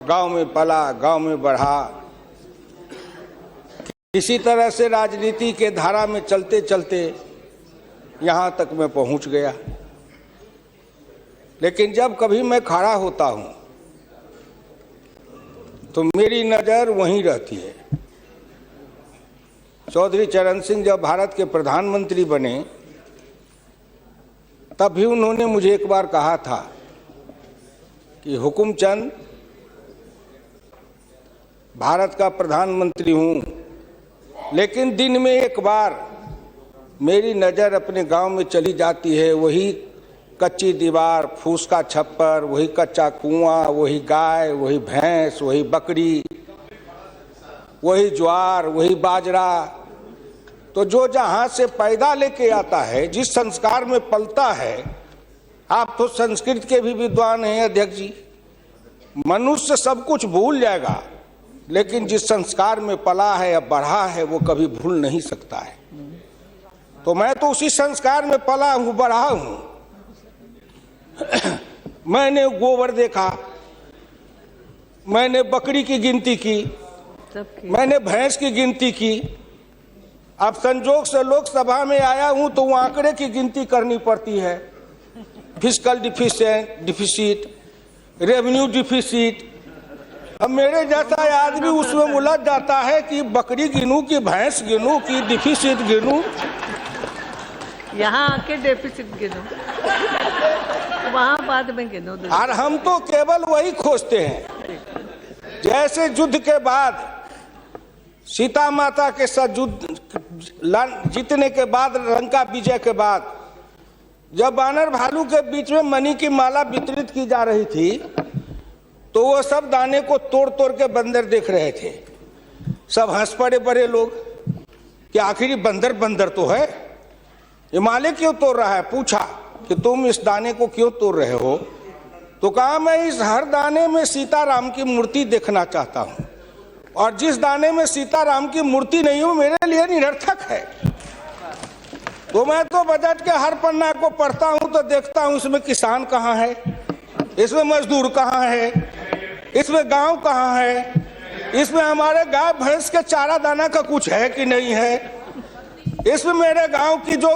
गांव में पला, गांव में बढ़ा। किसी तरह से राजनीति के धारा में चलते चलते यहां तक मैं पहुंच गया। लेकिन जब कभी मैं खड़ा होता हूं तो मेरी नजर वहीं रहती है। चौधरी चरण सिंह जब भारत के प्रधानमंत्री बने तब भी उन्होंने मुझे एक बार कहा था कि हुकुमचंद, भारत का प्रधानमंत्री हूं, लेकिन दिन में एक बार मेरी नज़र अपने गांव में चली जाती है। वही कच्ची दीवार, फूस का छप्पर, वही कच्चा कुआं, वही गाय, वही भैंस, वही बकरी, वही ज्वार, वही बाजरा। तो जो जहां से पैदा लेके आता है, जिस संस्कार में पलता है, आप तो संस्कृत के भी विद्वान हैं अध्यक्ष जी, मनुष्य सब कुछ भूल जाएगा, लेकिन जिस संस्कार में पला है या बढ़ा है वो कभी भूल नहीं सकता है। तो मैं तो उसी संस्कार में पला हूं, बढ़ा हूं। मैंने गोबर देखा, मैंने बकरी की गिनती की, मैंने भैंस की गिनती की। अब संजोग से लोकसभा में आया हूं तो वो आंकड़े की गिनती करनी पड़ती है। Fiscal deficit, revenue deficit. अब मेरे जैसा आदमी उसमें उलझ जाता है कि बकरी गिनूं कि भैंस गिनूं कि डिफिसिट गिनूं। यहाँ आके डेफिसिट गिनो, वहाँ बाद में गिनो। और हम तो केवल वही खोजते हैं। जैसे युद्ध के बाद, सीता माता के साथ युद्ध जीतने के बाद, लंका विजय के बाद, जब बानर भालू के बीच में मणि की माला वितरित की जा रही थी तो वो सब दाने को तोड़ तोड़ के बंदर देख रहे थे। सब हंस पड़े बड़े लोग कि आखिर बंदर बंदर तो है, ये माले क्यों तोड़ रहा है। पूछा कि तुम इस दाने को क्यों तोड़ रहे हो? तो कहा मैं इस हर दाने में सीताराम की मूर्ति देखना चाहता हूं, और जिस दाने में सीताराम की मूर्ति नहीं हो मेरे लिए निरर्थक है। तो मैं तो बजट के हर पन्ना को पढ़ता हूं तो देखता हूं इसमें किसान कहाँ है, इसमें मजदूर कहाँ है, इसमें गांव कहाँ है, इसमें हमारे गाय भैंस के चारा दाना का कुछ है कि नहीं है, इसमें मेरे गांव की जो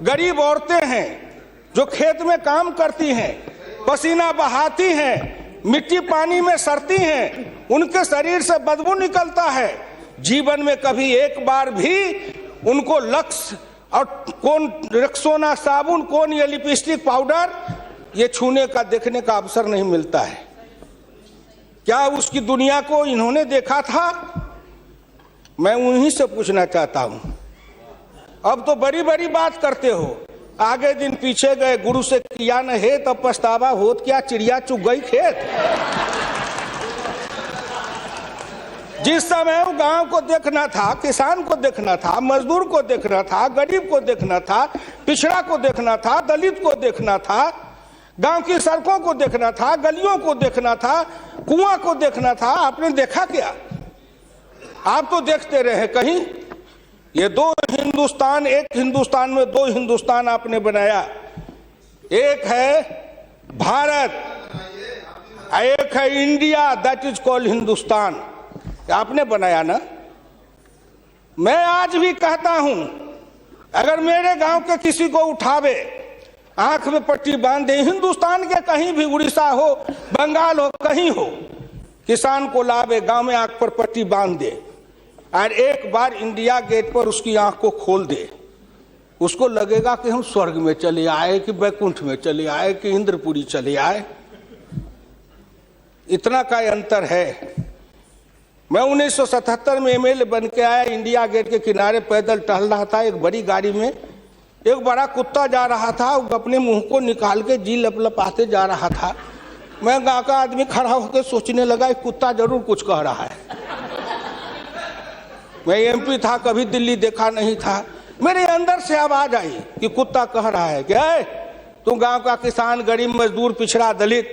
गरीब औरतें हैं जो खेत में काम करती हैं, पसीना बहाती हैं, मिट्टी पानी में सड़ती हैं, उनके शरीर से बदबू निकलता है। जीवन में कभी एक बार भी उनको लक्स और कौन रेक्सोना साबुन, कौन ये लिपस्टिक पाउडर, ये छूने का देखने का अवसर नहीं मिलता है। क्या उसकी दुनिया को इन्होंने देखा था? मैं उन्हीं से पूछना चाहता हूं। अब तो बड़ी बड़ी बात करते हो, आगे दिन पीछे गए, गुरु से किया न है तब पछतावा होत क्या, चिड़िया चुग गई खेत। जिस समय गांव को देखना था, किसान को देखना था, मजदूर को देखना था, गरीब को देखना था, पिछड़ा को देखना था, दलित को देखना था, गांव की सड़कों को देखना था, गलियों को देखना था, कुआं को देखना था, आपने देखा क्या? आप तो देखते रहे कहीं। ये दो हिंदुस्तान, एक हिंदुस्तान में दो हिंदुस्तान आपने बनाया। एक है भारत, एक है India, that is called Hindustan. आपने बनाया ना। मैं आज भी कहता हूं, अगर मेरे गांव के किसी को उठावे, आंख में पट्टी बांध दे, हिंदुस्तान के कहीं भी, उड़ीसा हो, बंगाल हो, कहीं हो, किसान को लावे, गांव में आंख पर पट्टी बांध दे और एक बार इंडिया गेट पर उसकी आंख को खोल दे, उसको लगेगा कि हम स्वर्ग में चले आए, कि बैकुंठ में चले आए, कि इंद्रपुरी चले आए। इतना का अंतर है। मैं 1977 में एमएलए बन के आया, इंडिया गेट के किनारे पैदल टहल रहा था, एक बड़ी गाड़ी में एक बड़ा कुत्ता जा रहा था, वो अपने मुंह को निकाल के जी लपलपाते जा रहा था। मैं गांव का आदमी खड़ा होकर सोचने लगा, कुत्ता जरूर कुछ कह रहा है। मैं एमपी था, कभी दिल्ली देखा नहीं था, मेरे अंदर से आवाज आई कि कुत्ता कह रहा है कि तू गांव का किसान, गरीब, मजदूर, पिछड़ा, दलित,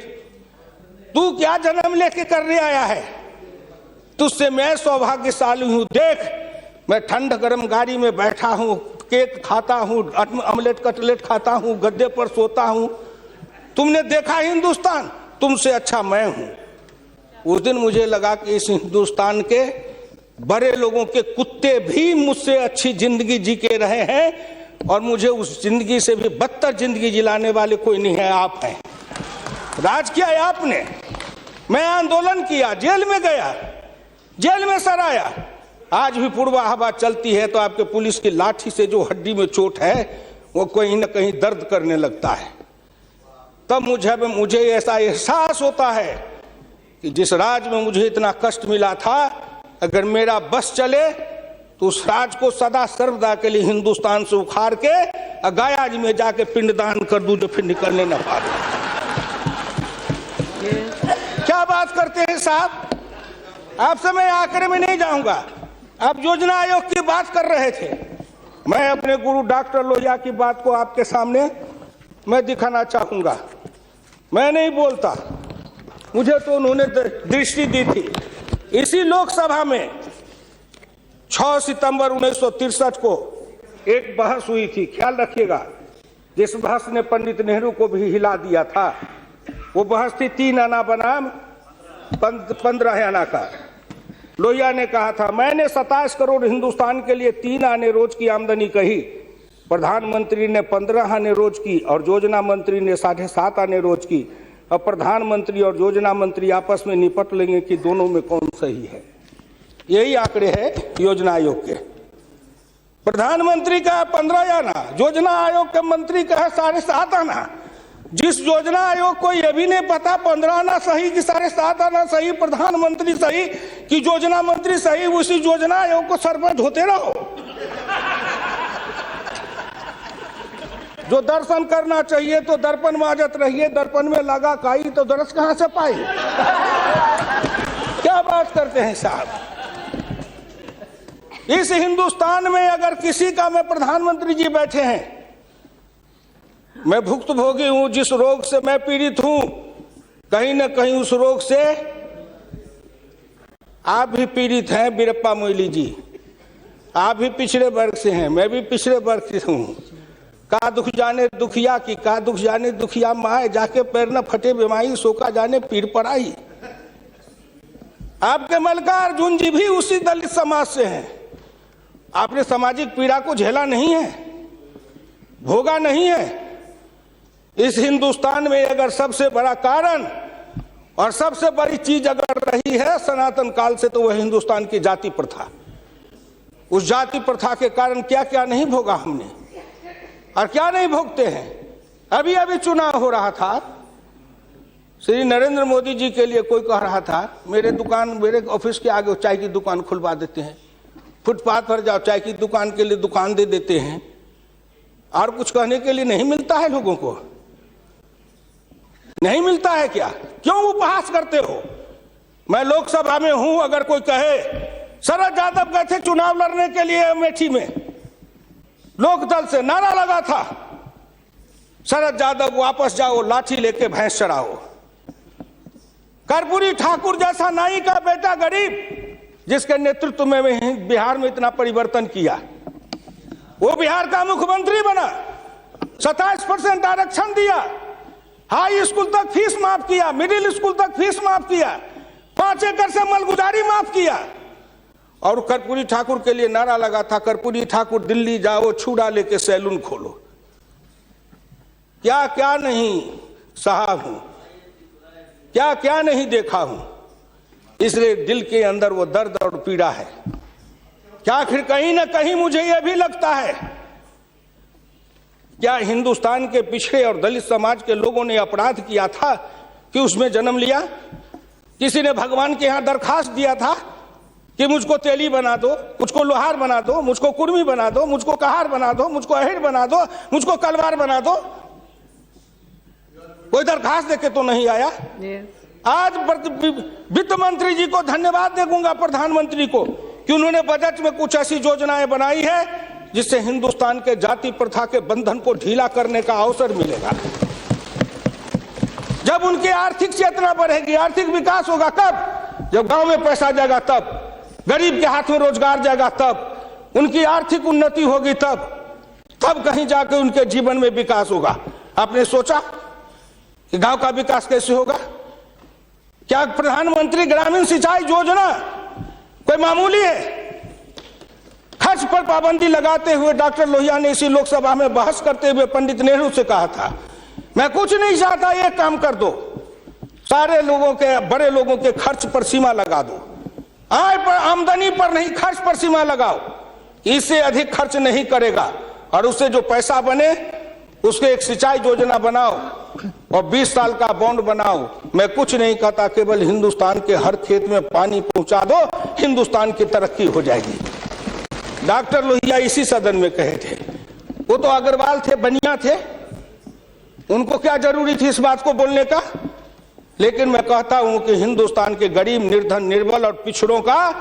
तू क्या जन्म लेके करने आया है? तुझसे मैं सौभाग्यशाली हूं। देख, मैं ठंड गर्म गाड़ी में बैठा हूं, केक खाता हूं, ऑमलेट कटलेट खाता हूं, गद्दे पर सोता हूं। तुमने देखा हिंदुस्तान? तुमसे अच्छा मैं हूं। उस दिन मुझे लगा कि इस हिंदुस्तान के बड़े लोगों के कुत्ते भी मुझसे अच्छी जिंदगी जी के रहे हैं और मुझे उस जिंदगी से भी बदतर जिंदगी जिलाने वाले कोई नहीं है, आप हैं। राज किया है आपने। मैं आंदोलन किया, जेल में गया, जेल में सराया। आज भी पूर्वा हवा चलती है तो आपके पुलिस की लाठी से जो हड्डी में चोट है वो कहीं ना कहीं दर्द करने लगता है। तब मुझे ऐसा एहसास होता है कि जिस राज में मुझे इतना कष्ट मिला था, अगर मेरा बस चले तो उस राज को सदा सर्वदा के लिए हिंदुस्तान से उखाड़ के गयाज में जाके पिंडदान कर दूं, जो फिर निकलने न पाए। क्या बात करते हैं साहब, आपसे मैं आंकड़े में नहीं जाऊंगा। आप योजना आयोग की बात कर रहे थे, मैं अपने गुरु डॉक्टर लोहिया की बात को आपके सामने मैं दिखाना चाहूंगा। मैं नहीं बोलता, मुझे तो उन्होंने दृष्टि दी थी। इसी लोकसभा में 6 सितंबर 1963 को एक बहस हुई थी, ख्याल रखिएगा, जिस बहस ने पंडित नेहरू को भी हिला दिया था। वो बहस थी 3 आना बनाम 15 आना का। लोहिया ने कहा था, मैंने 27 करोड़ हिंदुस्तान के लिए 3 आने रोज की आमदनी कही, प्रधानमंत्री ने 15 आने रोज की और योजना मंत्री ने 7.5 आने रोज की। अब प्रधानमंत्री और योजना मंत्री आपस में निपट लेंगे कि दोनों में कौन सही है। यही आंकड़े हैं योजना आयोग के। प्रधानमंत्री का 15 आना, योजना आयोग के मंत्री का है 7.5 आना। जिस योजना आयोग को यह भी नहीं पता 15 आना सही कि 7.5 आना सही, प्रधानमंत्री सही कि योजना मंत्री सही, उसी योजना आयोग को सरपंच होते रहो। जो दर्शन करना चाहिए तो दर्पण माजत रहिए, दर्पण में लगा काई तो दर्श कहां से पाई। क्या बात करते हैं साहब। इस हिंदुस्तान में अगर किसी का, मैं प्रधानमंत्री जी बैठे हैं, मैं भुक्तभोगी हूं, जिस रोग से मैं पीड़ित हूं, कहीं ना कहीं उस रोग से आप भी पीड़ित हैं। बीरप्पा मोइली जी, आप भी पिछड़े वर्ग से हैं, मैं भी पिछड़े वर्ग से हूं। का दुख जाने दुखिया की, का दुख जाने दुखिया माए, जाके पैर न फटे बीमारी, सोका जाने पीर पड़ाई। आपके मल्लिका अर्जुन जी भी उसी दलित समाज से हैं। आपने सामाजिक पीड़ा को झेला नहीं है, भोगा नहीं है। इस हिंदुस्तान में अगर सबसे बड़ा कारण और सबसे बड़ी चीज अगर रही है सनातन काल से, तो वह हिंदुस्तान की जाति प्रथा। उस जाति प्रथा के कारण क्या क्या नहीं भोगा हमने और क्या नहीं भोगते हैं। अभी अभी चुनाव हो रहा था, श्री नरेंद्र मोदी जी के लिए कोई कह रहा था, मेरे ऑफिस के आगे चाय की दुकान खुलवा देते हैं, फुटपाथ पर जाओ चाय की दुकान के लिए दुकान दे देते हैं। और कुछ कहने के लिए नहीं मिलता है लोगों को, नहीं मिलता है क्या? क्यों उपहास करते हो? मैं लोकसभा में हूं, अगर कोई कहे, शरद यादव गए थे चुनाव लड़ने के लिए अमेठी में, लोकदल से नारा लगा था, शरद यादव वापस जाओ, लाठी लेके भैंस चढ़ाओ। कर्पूरी ठाकुर जैसा नाई का बेटा गरीब, जिसके नेतृत्व में बिहार में इतना परिवर्तन किया, वो बिहार का मुख्यमंत्री बना, 27% आरक्षण दिया, हाई स्कूल तक फीस माफ किया, मिडिल स्कूल तक फीस माफ किया, 5 एकड़ से मलगुजारी माफ किया। और कर्पूरी ठाकुर के लिए नारा लगा था, कर्पूरी ठाकुर दिल्ली जाओ, छुड़ा लेके सैलून खोलो। क्या क्या नहीं सहा हूं, क्या क्या नहीं देखा हूं, इसलिए दिल के अंदर वो दर्द और पीड़ा है। क्या आखिर कहीं ना कहीं मुझे यह भी लगता है, क्या हिंदुस्तान के पिछड़े और दलित समाज के लोगों ने अपराध किया था कि उसमें जन्म लिया? किसी ने भगवान के यहां दरखास्त दिया था कि मुझको तेली बना दो, मुझको लोहार बना दो, मुझको कुर्मी बना दो, मुझको कहार बना दो, मुझको अहिर बना दो, मुझको कलवार बना दो? कोई दरखास्त देके तो नहीं आया। आज वित्त मंत्री जी को धन्यवाद दूंगा, प्रधानमंत्री को, कि उन्होंने बजट में कुछ ऐसी योजनाएं बनाई है जिससे हिंदुस्तान के जाति प्रथा के बंधन को ढीला करने का अवसर मिलेगा। जब उनकी आर्थिक चेतना बढ़ेगी, आर्थिक विकास होगा कब? जब गांव में पैसा जाएगा, तब गरीब के हाथ में रोजगार जाएगा, तब उनकी आर्थिक उन्नति होगी, तब कहीं जाकर उनके जीवन में विकास होगा। आपने सोचा कि गांव का विकास कैसे होगा? क्या प्रधानमंत्री ग्रामीण सिंचाई योजना कोई मामूली है? खर्च पर पाबंदी लगाते हुए डॉक्टर लोहिया ने इसी लोकसभा में बहस करते हुए पंडित नेहरू से कहा था, मैं कुछ नहीं चाहता, एक काम कर दो, सारे लोगों के, बड़े लोगों के खर्च पर सीमा लगा दो, आय पर, आमदनी पर नहीं, खर्च पर सीमा लगाओ, इससे अधिक खर्च नहीं करेगा, और उससे जो पैसा बने उसके एक सिंचाई योजना बनाओ और 20 साल का बॉन्ड बनाओ। मैं कुछ नहीं कहता, केवल हिंदुस्तान के हर खेत में पानी पहुंचा दो, हिंदुस्तान की तरक्की हो जाएगी। डॉक्टर लोहिया इसी सदन में कहे थे। वो तो अग्रवाल थे, बनिया थे, उनको क्या जरूरी थी इस बात को बोलने का? लेकिन मैं कहता हूं कि हिंदुस्तान के गरीब, निर्धन, निर्बल और पिछड़ों का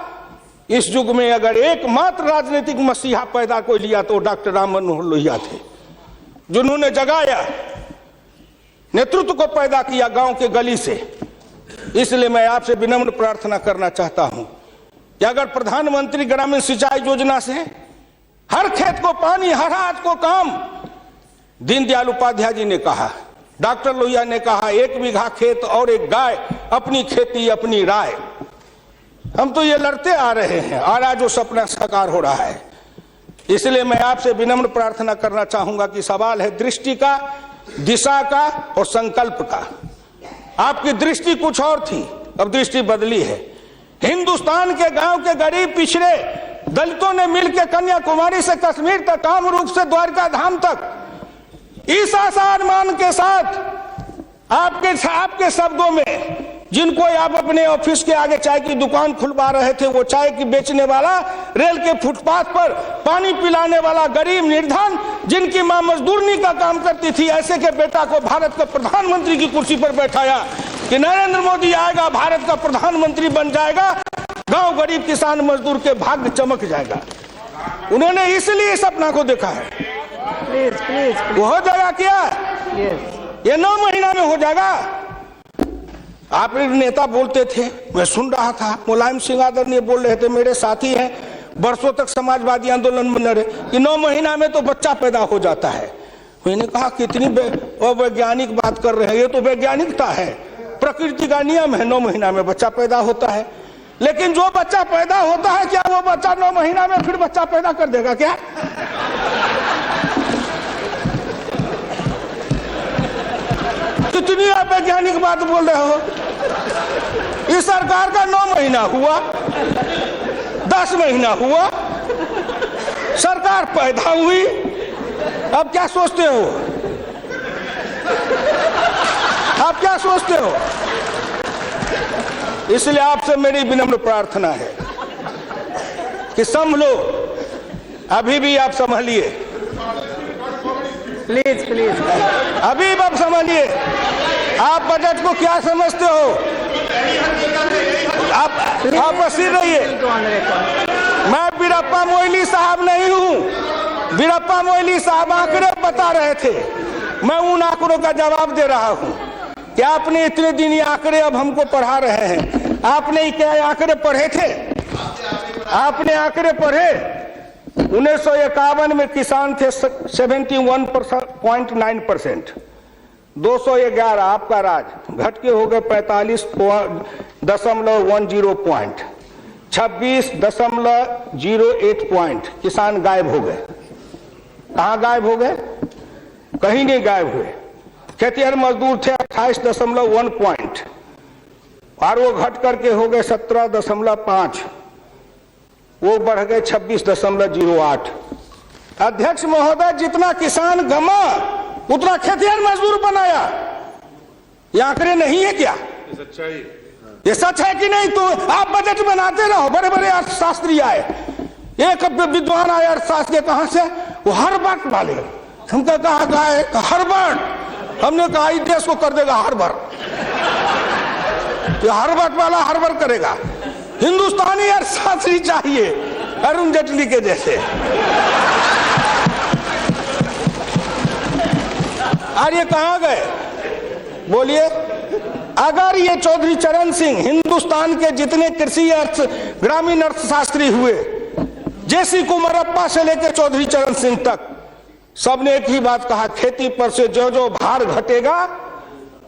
इस युग में अगर एकमात्र राजनीतिक मसीहा पैदा कोई लिया तो डॉक्टर राम मनोहर लोहिया थे, जिन्होंने जगाया, नेतृत्व को पैदा किया गांव के गली से। इसलिए मैं आपसे विनम्र प्रार्थना करना चाहता हूं कि अगर प्रधानमंत्री ग्रामीण सिंचाई योजना से हर खेत को पानी, हर हाथ को काम, दीनदयाल उपाध्याय जी ने कहा, डॉक्टर लोहिया ने कहा, 1 बीघा खेत और 1 गाय, अपनी खेती अपनी राय। हम तो ये लड़ते आ रहे हैं और आज वो सपना साकार हो रहा है। इसलिए मैं आपसे विनम्र प्रार्थना करना चाहूंगा कि सवाल है दृष्टि का, दिशा का और संकल्प का। आपकी दृष्टि कुछ और थी, अब दृष्टि बदली है। हिंदुस्तान के गांव के गरीब, पिछड़े दलितों ने मिलकर कन्याकुमारी से कश्मीर तक, कामरूप से द्वारका धाम तक, इस आसान के साथ आपके शब्दों में, जिनको आप अपने ऑफिस के आगे चाय की दुकान खुलवा रहे थे, वो चाय की बेचने वाला, रेल के फुटपाथ पर पानी पिलाने वाला गरीब, निर्धन, जिनकी मां मजदूरनी का काम करती थी, ऐसे के बेटा को भारत के प्रधानमंत्री की कुर्सी पर बैठाया कि नरेंद्र मोदी आएगा, भारत का प्रधानमंत्री बन जाएगा, गांव गरीब, किसान, मजदूर के भाग्य चमक जाएगा। उन्होंने इसलिए सपना को देखा है। वो हो जाएगा क्या? ये 9 महीना में हो जाएगा। आप नेता बोलते थे, मैं सुन रहा था, मुलायम सिंह आदरणीय बोल रहे थे, मेरे साथी हैं, वर्षों तक समाजवादी आंदोलन में लड़े, कि 9 महीना में तो बच्चा पैदा हो जाता है। मैंने कहा कितनी वैज्ञानिक बात कर रहे हैं, ये तो वैज्ञानिकता है, प्रकृति का नियम है, 9 महीना में बच्चा पैदा होता है। लेकिन जो बच्चा पैदा होता है, क्या वो बच्चा 9 महीना में फिर बच्चा पैदा कर देगा क्या? कितनी आप वैज्ञानिक बात बोल रहे हो। इस सरकार का 9 महीना हुआ, 10 महीना हुआ, सरकार पैदा हुई, अब क्या सोचते हो? आप क्या सोचते हो? इसलिए आपसे मेरी विनम्र प्रार्थना है कि संभलो, अभी भी आप संभलिए, प्लीज प्लीज, अभी आप संभलिए। आप बजट को क्या समझते हो? आप बसीर रहिए। मैं वीरप्पा मोइली साहब नहीं हूं। वीरप्पा मोइली साहब आंकड़े बता रहे थे, मैं उन आंकड़ों का जवाब दे रहा हूं कि आपने इतने दिन ये आंकड़े अब हमको पढ़ा रहे हैं। आपने क्या आंकड़े पढ़े थे? आपने आंकड़े पढ़े? 1951 में किसान थे 71.9%, 211 आपका राज, घट के हो गए 45.10 पॉइंट, 26.08 पॉइंट, किसान गायब हो गए। कहाँ गायब हो गए? कहीं नहीं गायब हुए। खेतिहर मजदूर थे 28.1 पॉइंट, और वो घट करके हो गए 17.5, वो बढ़ गए 26.08। अध्यक्ष महोदय, जितना किसान गमा उतना खेतिहर मजदूर बनाया। ये आंकड़े नहीं है क्या? ये सच है कि नहीं? तो आप बजट बनाते रहो। बड़े बड़े अर्थशास्त्री आए, एक विद्वान आए अर्थशास्त्री, कहां से? वो हार्वर्ड वाले। हमको कहा गए हार्वर्ड, हमने कहा इस देश को कर देगा हार्वर्ड, ये हार्वर्ड वाला हार्वर्ड करेगा। हिंदुस्तानी अर्थशास्त्री चाहिए, अरुण जेटली के जैसे। और ये कहां गए? बोलिए। अगर ये चौधरी चरण सिंह हिंदुस्तान के जितने कृषि अर्थ, ग्रामीण अर्थशास्त्री हुए, जेसी कुमारप्पा से लेकर चौधरी चरण सिंह तक, सबने एक ही बात कहा, खेती पर से जो जो भार घटेगा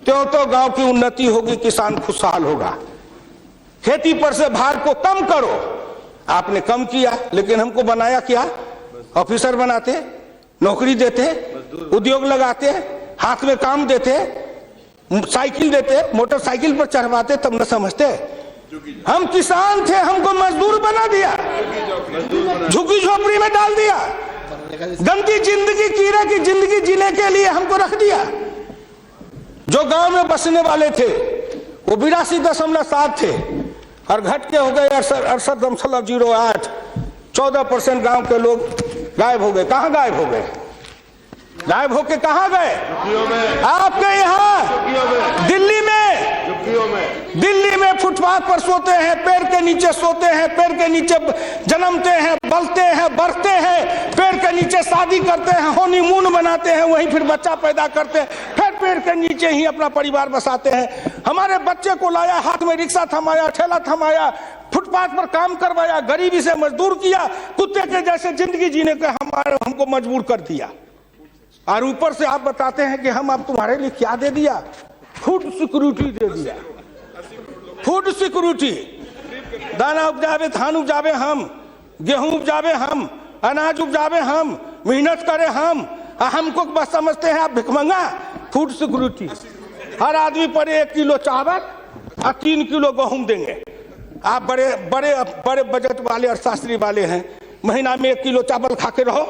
त्यों तो गांव की उन्नति होगी, किसान खुशहाल होगा। खेती पर से भार को कम करो, आपने कम किया, लेकिन हमको बनाया क्या? ऑफिसर बनाते, नौकरी देते, उद्योग लगाते, हाथ में काम देते, साइकिल देते, मोटरसाइकिल पर चढ़वाते, तब न समझते। हम किसान थे, हमको मजदूर बना दिया, झुग्गी झोपड़ी में डाल दिया, गंदी जिंदगी, कीड़े की जिंदगी जीने के लिए हमको रख दिया। जो गांव में बसने वाले थे वो 82.7 थे और घट के हो गए 68.08। 14% गांव के लोग गायब हो गए। कहां गायब हो गए? गायब होके कहां गए? आपके यहाँ दिल्ली में फुटपाथ पर सोते हैं, पेड़ के नीचे सोते हैं, पेड़ के नीचे जन्मते हैं, पलते हैं, बढ़ते हैं, पेड़ के नीचे शादी करते हैं, हनीमून मनाते हैं, वहीं फिर बच्चा पैदा करते हैं, फिर पेड़ के नीचे ही अपना परिवार बसाते हैं। हमारे बच्चे को लाया, हाथ में रिक्शा थमाया, ठेला थमाया, फुटपाथ पर काम करवाया, गरीबी से मजदूर किया, कुत्ते के जैसे जिंदगी जीने के हमको मजबूर कर दिया। और ऊपर से आप बताते हैं कि हम अब तुम्हारे लिए क्या दे दिया? फूड सिक्योरिटी दे दिया। फूड सिक्योरिटी, दाना उपजावे, धान उपजावे हम, गेहूं उपजावे हम, अनाज उपजावे हम, मेहनत करे हम, हमको बस समझते हैं आप भिखमंगा। फूड सिक्योरिटी, हर आदमी पर 1 किलो चावल और 3 किलो गेहूं देंगे। आप बड़े बड़े बड़े बजट वाले और शास्त्री वाले हैं, महीना में 1 किलो चावल खा के रहो,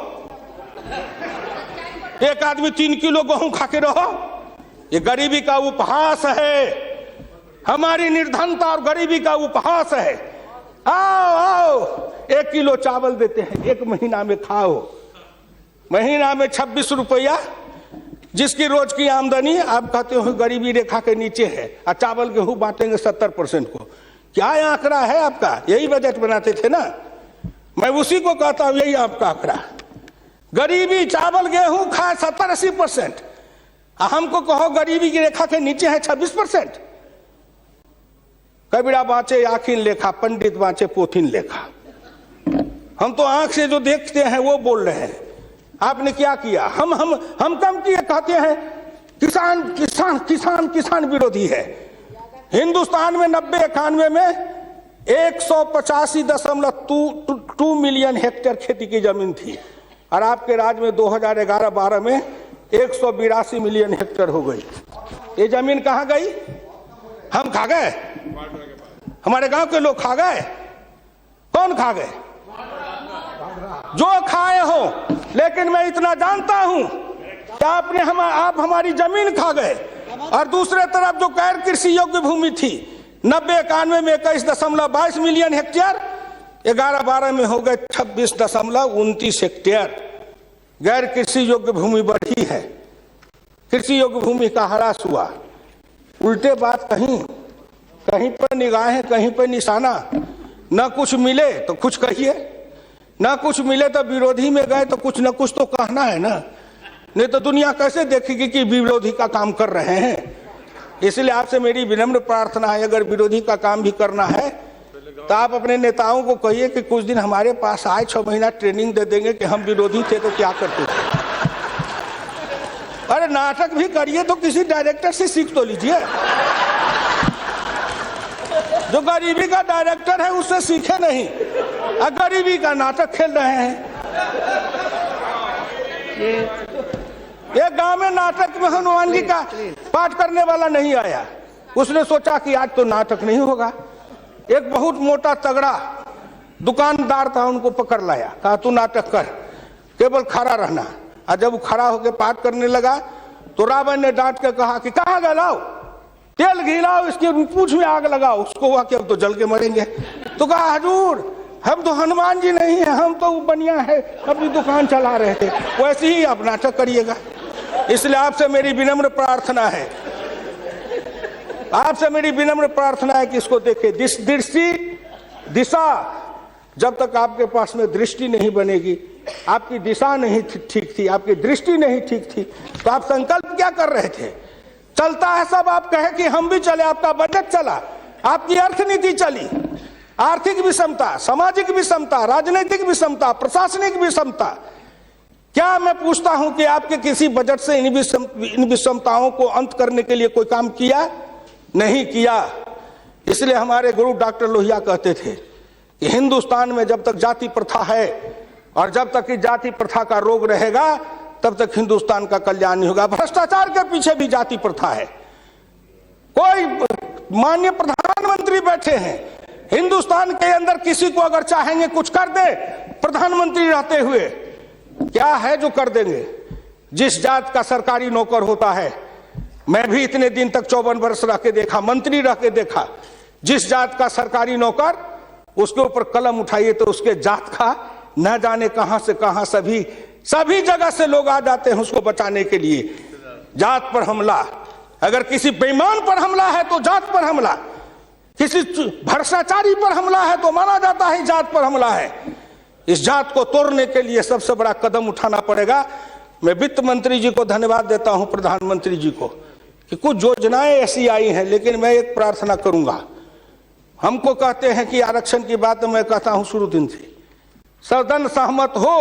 एक आदमी 3 किलो गेहूं खा के रहो। ये गरीबी का उपहास है, हमारी निर्धनता और गरीबी का उपहास है। आओ आओ, 1 किलो चावल देते हैं, 1 महीना में खाओ। महीना में 26 रुपया, जिसकी रोज की आमदनी आप कहते हो गरीबी रेखा के नीचे है, और चावल गेहूं बांटेंगे 70% को। क्या आंकड़ा है आपका? यही बजट बनाते थे ना, मैं उसी को कहता हूं, यही आपका आंकड़ा। गरीबी, चावल गेहूं खाए 70-80%, हमको कहो गरीबी की रेखा के नीचे है 26%। कबीरा बाँचे आखिन लेखा, पंडित बाँचे पोथिन लेखा। हम तो आंख से जो देखते हैं वो बोल रहे हैं। आपने क्या किया? हम कम किए, कहते हैं किसान किसान किसान किसान विरोधी है। हिंदुस्तान में 90-91 में 185.2 मिलियन हेक्टेयर खेती की जमीन थी, और आपके राज्य में 2011-12 में 182 मिलियन हेक्टेयर हो गई। ये जमीन कहाँ गई? हम खा गए? हमारे गांव के लोग खा गए? कौन खा गए? जो खाए हो, लेकिन मैं इतना जानता हूं कि आप हमारी जमीन खा गए। और दूसरे तरफ जो गैर कृषि योग्य भूमि थी 90-91 में 21.22 मिलियन हेक्टेयर, 11-12 में हो गए 26.29 हेक्टेयर। गैर कृषि योग्य भूमि बढ़ी है, कृषि योग्य भूमि का ह्रास हुआ। उल्टे बात, कहीं पर निगाहें, कहीं पर निशाना। न कुछ मिले तो कुछ कहिए, न कुछ मिले तो विरोधी में गए तो कुछ न कुछ तो कहना है ना, नहीं तो दुनिया कैसे देखेगी कि विरोधी का काम कर रहे हैं। इसलिए आपसे मेरी विनम्र प्रार्थना है, अगर विरोधी का काम भी करना है तो आप अपने नेताओं को कहिए कि कुछ दिन हमारे पास आए, 6 महीना ट्रेनिंग दे देंगे कि हम विरोधी थे तो क्या करते थे। अरे नाटक भी करिए तो किसी डायरेक्टर से सीख तो लीजिए। जो गरीबी का डायरेक्टर है उससे सीखे नहीं, गरीबी का नाटक खेल रहे हैं। ये गांव में नाटक में हनुमान जी का पाठ करने वाला नहीं आया, उसने सोचा कि आज तो नाटक नहीं होगा। एक बहुत मोटा तगड़ा दुकानदार था, उनको पकड़ लाया, कहा तू नाटक कर, केवल खड़ा रहना। और जब वो खड़ा होकर पाठ करने लगा तो रावण ने डांट के कहा कि कहाँ गए, लाओ तेल घी लाओ, इसके पूंछ में आग लगाओ। उसको हुआ कि अब तो जल के मरेंगे। तो कहा हजूर, हम तो हनुमान जी नहीं है, हम तो बनिया है, अपनी दुकान चला रहे थे। वैसे ही आप नाटक करिएगा। इसलिए आपसे मेरी विनम्र प्रार्थना है, आपसे मेरी विनम्र प्रार्थना है कि इसको देखें। दिशा, जब तक आपके पास में दृष्टि नहीं बनेगी, आपकी दिशा नहीं ठीक थी, आपकी दृष्टि नहीं ठीक थी, तो आप संकल्प क्या कर रहे थे? चलता है सब, आप कहे कि हम भी चले, आपका बजट चला, आपकी अर्थनीति चली, आर्थिक विषमता, सामाजिक विषमता, राजनीतिक विषमता, प्रशासनिक विषमता, क्या मैं पूछता हूं कि आपके किसी बजट से इन विषमताओं को अंत करने के लिए कोई काम किया? नहीं किया। इसलिए हमारे गुरु डॉक्टर लोहिया कहते थे कि हिंदुस्तान में जब तक जाति प्रथा है और जब तक इस जाति प्रथा का रोग रहेगा तब तक हिंदुस्तान का कल्याण नहीं होगा। भ्रष्टाचार के पीछे भी जाति प्रथा है। कोई माननीय प्रधानमंत्री बैठे हैं, हिंदुस्तान के अंदर किसी को अगर चाहेंगे कुछ कर दे, प्रधानमंत्री रहते हुए क्या है जो कर देंगे? जिस जात का सरकारी नौकर होता है, मैं भी इतने दिन तक 54 वर्ष रह के देखा, मंत्री रह के देखा, जिस जात का सरकारी नौकर, उसके ऊपर कलम उठाइए तो उसके जात का न जाने कहां से कहां सभी जगह से लोग आ जाते हैं उसको बचाने के लिए। जात पर हमला, अगर किसी बेईमान पर हमला है तो जात पर हमला, किसी भ्रष्टाचारी पर हमला है तो माना जाता है जात पर हमला है। इस जात को तोड़ने के लिए सबसे बड़ा कदम उठाना पड़ेगा। मैं वित्त मंत्री जी को धन्यवाद देता हूं, प्रधानमंत्री जी को, कि कुछ योजनाएं ऐसी आई हैं, लेकिन मैं एक प्रार्थना करूंगा। हमको कहते हैं कि आरक्षण की बात मैं कहता हूं शुरू दिन से, सदन सहमत हो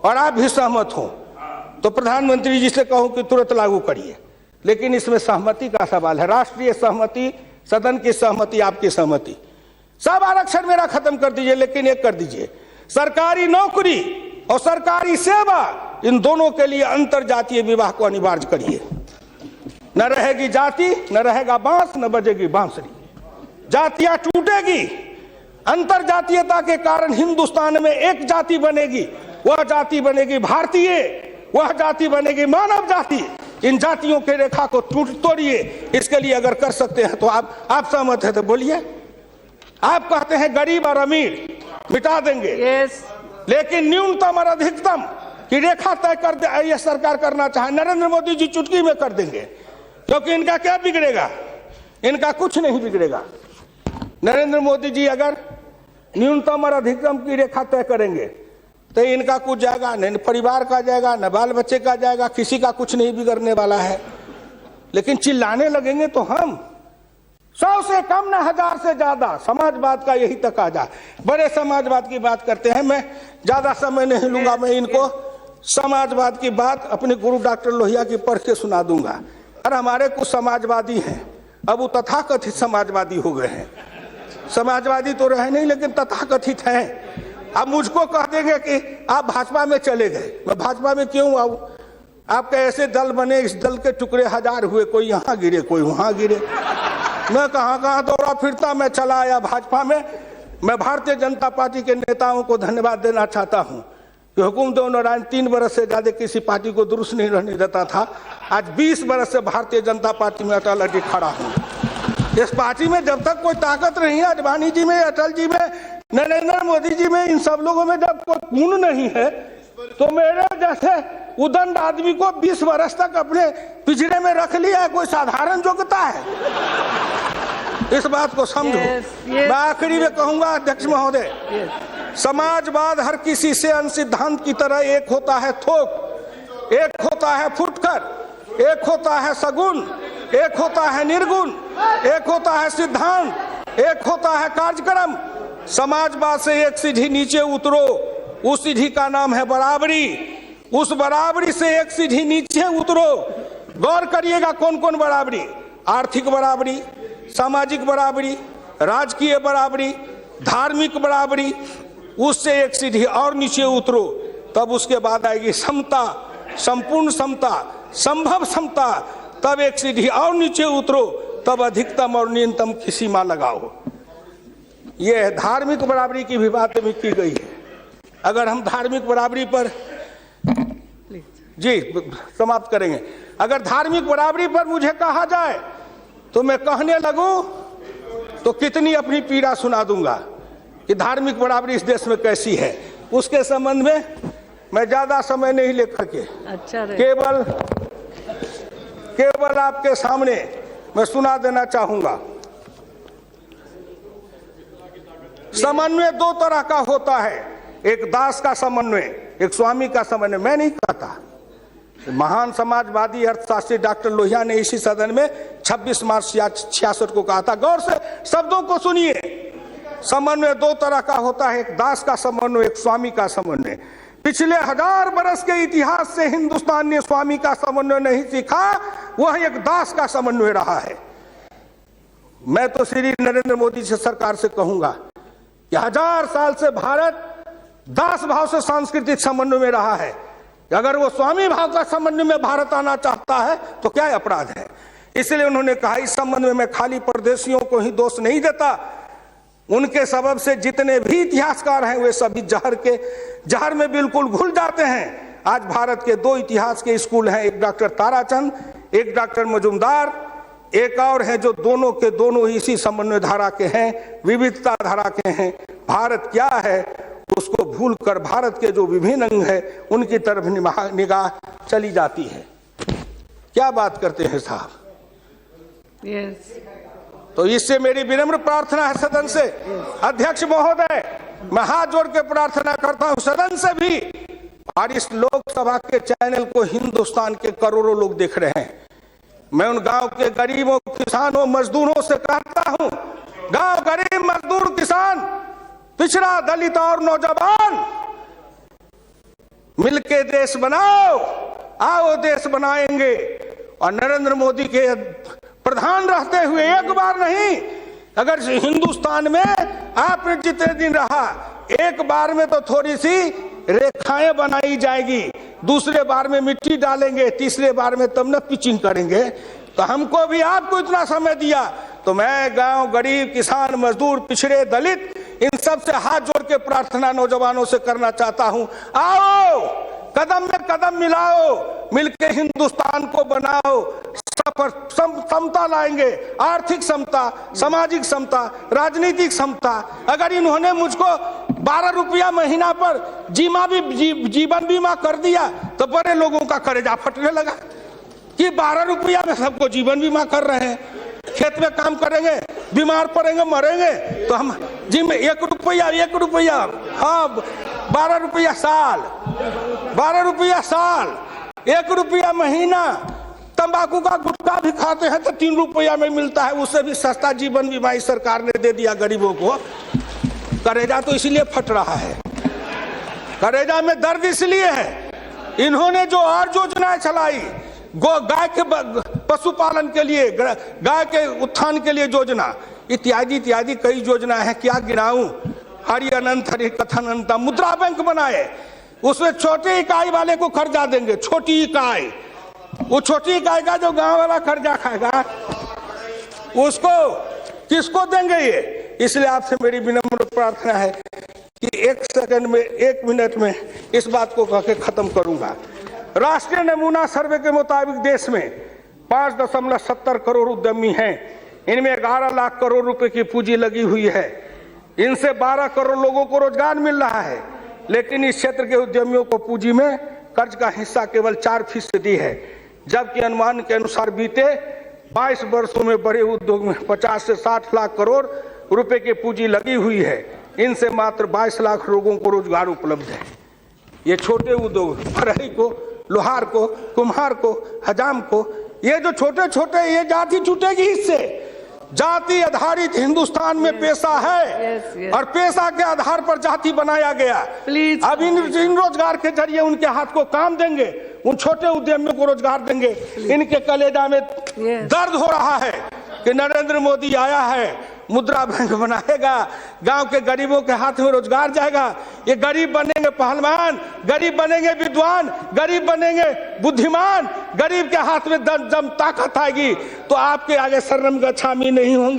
और आप भी सहमत हो तो प्रधानमंत्री जी से कहूं कि तुरंत लागू करिए, लेकिन इसमें सहमति का सवाल है, राष्ट्रीय सहमति, सदन की सहमति, आपकी सहमति। सब आरक्षण मेरा खत्म कर दीजिए, लेकिन एक कर दीजिए, सरकारी नौकरी और सरकारी सेवा, इन दोनों के लिए अंतर जातीय विवाह को अनिवार्य करिए। न रहेगी जाति, न रहेगा बांस, न बजेगी बांसुरी। जातियां टूटेगी, अंतर जातीयता के कारण हिंदुस्तान में एक जाति बनेगी, वह जाति बनेगी भारतीय, वह जाति बनेगी मानव जाति। इन जातियों के रेखा को तोड़िए। इसके लिए अगर कर सकते हैं तो आप सहमत है तो बोलिए। आप कहते हैं गरीब और अमीर मिटा देंगे, लेकिन न्यूनतम और अधिकतम की रेखा तय कर दे, यह सरकार करना चाहे, नरेंद्र मोदी जी चुटकी में कर देंगे, क्योंकि इनका क्या बिगड़ेगा? इनका कुछ नहीं बिगड़ेगा। नरेंद्र मोदी जी अगर न्यूनतम और अधिकतम की रेखा तय करेंगे तो इनका कुछ जाएगा, न परिवार का जाएगा, न बाल बच्चे का जाएगा, किसी का कुछ नहीं बिगड़ने वाला है। लेकिन चिल्लाने लगेंगे तो हम 100 से कम, न 1000 से ज्यादा, समाजवाद का यही तकाजा। बड़े समाजवाद की बात करते हैं। मैं ज्यादा समय नहीं लूंगा, मैं इनको समाजवाद की बात अपने गुरु डॉक्टर लोहिया की पढ़ के सुना दूंगा। और हमारे कुछ समाजवादी हैं, अब वो तथाकथित समाजवादी हो गए हैं। समाजवादी तो रहे नहीं, लेकिन तथाकथित हैं। अब मुझको कह देंगे कि आप भाजपा में चले गए। मैं भाजपा में क्यों आऊं? आपके ऐसे दल बने, इस दल के टुकड़े 1000 हुए, कोई यहाँ गिरे, कोई वहां गिरे। मैं कहाँ दौड़ा फिरता, मैं चला आया भाजपा में। मैं भारतीय जनता पार्टी के नेताओं को धन्यवाद देना चाहता हूं कि हुकुमदेव नारायण 3 बरस से ज्यादा किसी पार्टी को दुरुस्त नहीं रहने देता था। आज 20 बरस से भारतीय जनता पार्टी में अटल अटी खड़ा हूं। इस पार्टी में जब तक कोई ताकत नहीं है, अडवाणी जी में, अटल जी में, नरेंद्र मोदी जी में, इन सब लोगों में जब कोई गुण नहीं है, तो मेरे जैसे उदंड आदमी को 20 वर्ष तक अपने पिछड़े में रख लिया, कोई साधारण योग्यता है? इस बात को समझो। मैं आखिरी में कहूंगा, अध्यक्ष महोदय, समाजवाद हर किसी से अन्य सिद्धांत की तरह एक होता है थोक, एक होता है फुटकर, एक होता है सगुन, एक होता है निर्गुण, एक होता है सिद्धांत, एक होता है कार्यक्रम। समाजवाद से एक सीढ़ी नीचे उतरो, उस सीढ़ी का नाम है बराबरी। उस बराबरी से एक सीढ़ी नीचे उतरो। गौर करिएगा कौन कौन बराबरी? आर्थिक बराबरी, सामाजिक बराबरी, राजकीय बराबरी, धार्मिक बराबरी। उससे एक सीढ़ी और नीचे उतरो, तब उसके बाद आएगी समता, संपूर्ण समता, संभव समता। तब एक सीढ़ी और नीचे उतरो, तब अधिकतम और न्यूनतम की सीमा लगाओ। यह धार्मिक बराबरी की भी बात में की गई है। अगर हम धार्मिक बराबरी पर जी समाप्त करेंगे, अगर धार्मिक बराबरी पर मुझे कहा जाए तो मैं कहने लगूं तो कितनी अपनी पीड़ा सुना दूंगा कि धार्मिक बराबरी इस देश में कैसी है। उसके संबंध में मैं ज्यादा समय नहीं लेकर के केवल आपके सामने मैं सुना देना चाहूंगा। समन्वय 2 तरह का होता है, एक दास का समन्वय, एक स्वामी का समन्वय। मैं नहीं कहता, महान समाजवादी अर्थशास्त्री डॉक्टर लोहिया ने इसी सदन में 26 मार्च 66 को कहा था। गौर से शब्दों को सुनिए। समन्वय 2 तरह का होता है, एक दास का समन्वय, एक स्वामी का समन्वय। पिछले 1000 बरस के इतिहास से हिंदुस्तान ने स्वामी का समन्वय नहीं सीखा, वह एक दास का समन्वय रहा है। मैं तो श्री नरेंद्र मोदी से सरकार से कहूंगा कि 1000 साल से भारत दास भाव से सांस्कृतिक समन्वय में रहा है। अगर वो स्वामी भाव का समन्वय में भारत आना चाहता है तो क्या अपराध है। इसलिए उन्होंने कहा इस समन्वय में खाली परदेशियों को ही दोष नहीं देता, उनके सबब से जितने भी इतिहासकार हैं वे सभी जहर में बिल्कुल घुल जाते हैं। आज भारत के 2 इतिहास के स्कूल हैं, एक डॉक्टर ताराचंद, एक डॉक्टर मजुमदार, एक और है जो दोनों के दोनों इसी समन्वय धारा के हैं, विविधता धारा के हैं। भारत क्या है उसको भूलकर भारत के जो विभिन्न अंग है उनकी तरफ निगाह चली जाती है। क्या बात करते हैं साहब। Yes. तो इससे मेरी विनम्र प्रार्थना है सदन से, अध्यक्ष महोदय, मैं हाथ जोड़ के प्रार्थना करता हूं सदन से भी, और इस लोकसभा के चैनल को हिंदुस्तान के करोड़ों लोग देख रहे हैं। मैं उन गांव के गरीबों, किसानों, मजदूरों से कहता हूं, गांव गरीब, मजदूर, किसान, पिछड़ा, दलित और नौजवान, मिलके देश बनाओ, आओ देश बनाएंगे। और नरेंद्र मोदी के प्रधान रहते हुए एक बार नहीं, अगर हिंदुस्तान में आपने जितने दिन रहा, एक बार में तो थोड़ी सी रेखाएं बनाई जाएगी, दूसरे बार में मिट्टी डालेंगे, तीसरे बार में तब न पिचिंग करेंगे। तो हमको भी आपको इतना समय दिया, तो मैं गांव, गरीब, किसान, मजदूर, पिछड़े, दलित, इन सब से हाथ जोड़ के प्रार्थना नौजवानों से करना चाहता हूं, आओ कदम में कदम मिलाओ, मिलके हिंदुस्तान को बनाओ, समता लाएंगे, आर्थिक समता, सामाजिक समता, राजनीतिक समता। अगर इन्होंने मुझको 12 रुपया महीना पर जीवन बीमा कर दिया तो बड़े लोगों का कलेजा फटने लगा कि 12 रुपया में सबको जीवन बीमा कर रहे हैं। खेत में काम करेंगे, बीमार पड़ेंगे, मरेंगे, तो हम जी में 1 रुपया, हाँ 12 रुपया साल, 12 रुपया साल, 1 रुपया महीना। तंबाकू का गुटखा भी खाते हैं तो 3 रुपया में मिलता है, उससे भी सस्ता जीवन बीमा इस सरकार ने दे दिया गरीबों को। करेजा तो इसलिए फट रहा है, करेजा में दर्द इसलिए है, इन्होंने जो और योजनाएं चलाई, गाय के पशुपालन के लिए, गाय के उत्थान के लिए योजना, इत्यादि इत्यादि कई योजना है, क्या गिनाऊं। हरि अनंत हरि कथन अनंत। मुद्रा बैंक बनाए, उसमें छोटी इकाई वाले को कर्जा देंगे, छोटी इकाई, वो छोटी इकाई का जो गांव वाला कर्जा खाएगा उसको किसको देंगे ये। इसलिए आपसे मेरी विनम्र प्रार्थना है कि 1 सेकंड में, 1 मिनट में इस बात को कह के खत्म करूंगा। राष्ट्रीय नमूना सर्वे के मुताबिक देश में 5.70 करोड़ उद्यमी हैं, इनमें 11 लाख करोड़ रुपए की पूंजी लगी हुई है, इनसे 12 करोड़ लोगों को रोजगार मिल रहा है। लेकिन इस क्षेत्र के उद्यमियों को पूंजी में कर्ज का हिस्सा केवल 4% है, जबकि अनुमान के अनुसार बीते 22 वर्षों में बड़े उद्योग में 50 से 60 लाख करोड़ रुपए की पूंजी लगी हुई है, इनसे मात्र 22 लाख लोगों को रोजगार उपलब्ध है। ये छोटे उद्योग, फरहई को, लोहार को, कुम्हार को, हजाम को, ये जो छोटे छोटे, ये जाति छूटेगी इससे। जाति आधारित हिंदुस्तान में पेशा है, और पेशा के आधार पर जाति बनाया गया। अब इन रोजगार के जरिए उनके हाथ को काम देंगे, उन छोटे उद्यमियों को रोजगार देंगे। इनके कलेजा में दर्द हो रहा है कि नरेंद्र मोदी आया है, मुद्रा बैंक बनाएगा, गांव के गरीबों के हाथ में रोजगार जाएगा। ये गरीब बनेंगे पहलवान, गरीब बनेंगे विद्वान, गरीब बनेंगे बुद्धिमान, गरीब के हाथ में दम ताकत आएगी तो आपके आगे शर्म गच्छामी नहीं होंगे।